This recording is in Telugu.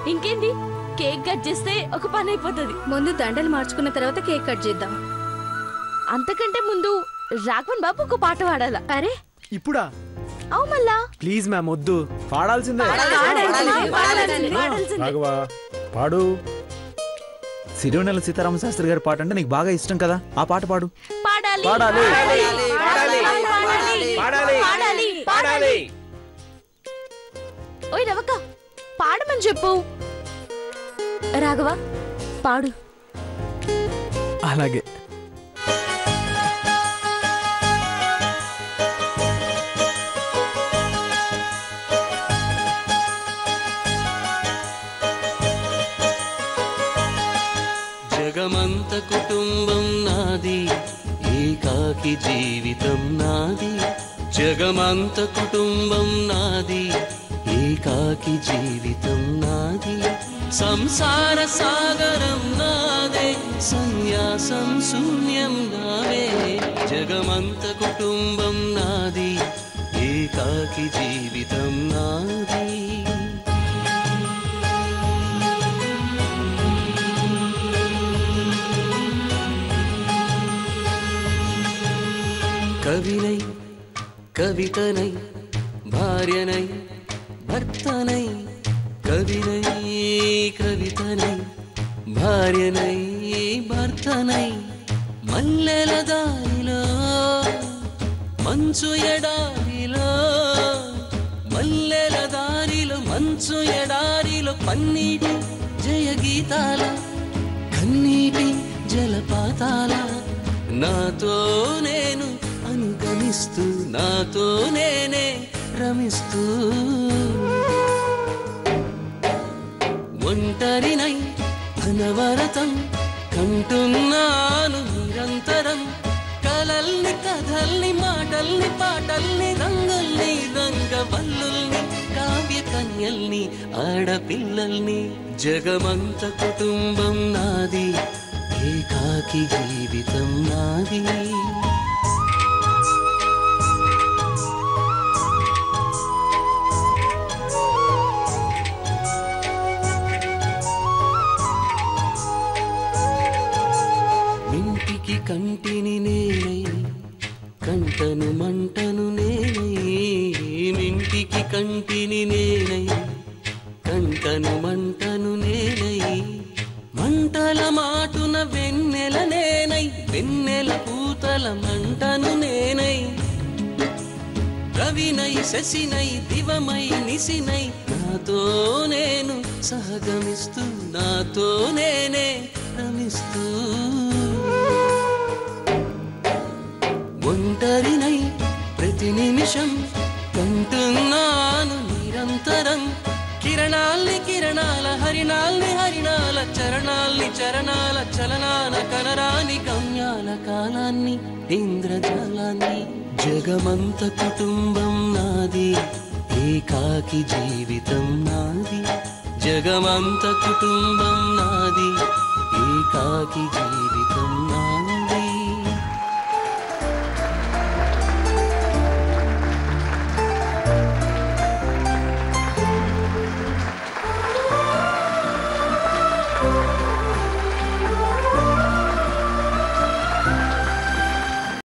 ఇంకేంటి, కేక్ కట్ చేస్తే ఒక పని అయిపోతుంది. ముందు దండలు మార్చుకున్న తర్వాత కేక్ కట్ చేద్దాం. అంతకంటే ముందు రాఘవన్ బాబు ఒక పాట పాడాల. అరే ఇప్పుడా? అవు మళ్ళా ప్లీజ్ మ్యామ్ వద్దు, పాడాల్సిందే. రాఘవా పాడు. సిరివెన్నెల సీతారామ శాస్త్రి గారి పాట అంటే నీకు బాగా ఇష్టం కదా, ఆ పాట పాడు. పాడాలి పాడాలి. పాడాలి పాడాలి. ఓయ్ రవక, పాడమని చెప్పు. రాఘవ పాడు. అలాగే. జగమంత కుటుంబం నాది, ఏకాకి జీవితం నాది. జగమంత కుటుంబం నాది, ఏకాకి జీవితం నాది. సంసార సాగరం నాదే, సన్యాసం శూన్యం నావే. జగమంత కుటుంబం నాది, ఏకాకి జీవితం నాది. కవినై కవితనై భార్యనై భర్తనై, కవినై కవితనై భార్యనై భర్తనై. మల్లెల దారిలో మంచు ఎడారిలో, మల్లెల దారిలో మంచు ఎడారిలో, పన్నీటి జయ గీతాల కన్నీటి జలపాతాల. నాతో నేను అనుగమిస్తూ, నాతో నేనే రమిస్తూ. ఒంటరినై అనవరతం కంటున్నాను నిరంతరం. కలల్ని కథల్ని మాటల్ని పాటల్ని రంగుల్ని రంగవల్లుల్ని కావ్య కన్యల్ని ఆడపిల్లల్ని. జగమంత కుటుంబం నాది, ఏకాకి జీవితం నాది. మింటికి కంటిని నేనై, కంటను మంటను నేనై. మింటికి కంటిని నేనై, కంటను మంటను నేనై. మంటల మాటున వెన్నెల నేనై, వెన్నెల పూతల మంటను నేనై. రవినై శశినై దివమై నిశినై, నాతో నేను సహగమిస్తూ, నాతో నేనే రమిస్తూ. ఒంటరినై ప్రతి నిమిషం కంటున్నాను నిరంతరం. కిరణాల్ని కిరణాల హరిణాల్ని హరిణాల, చరణాల్ని చరణాల చలనాల, కనరాని గమ్యాల కాలాన్ని ఇంద్రజాలాన్ని. జగమంత కుటుంబం నాది, ఏకాకి జీవితం నాది. జగమంత కుటుంబం నాది, ఏకాకి జీవితం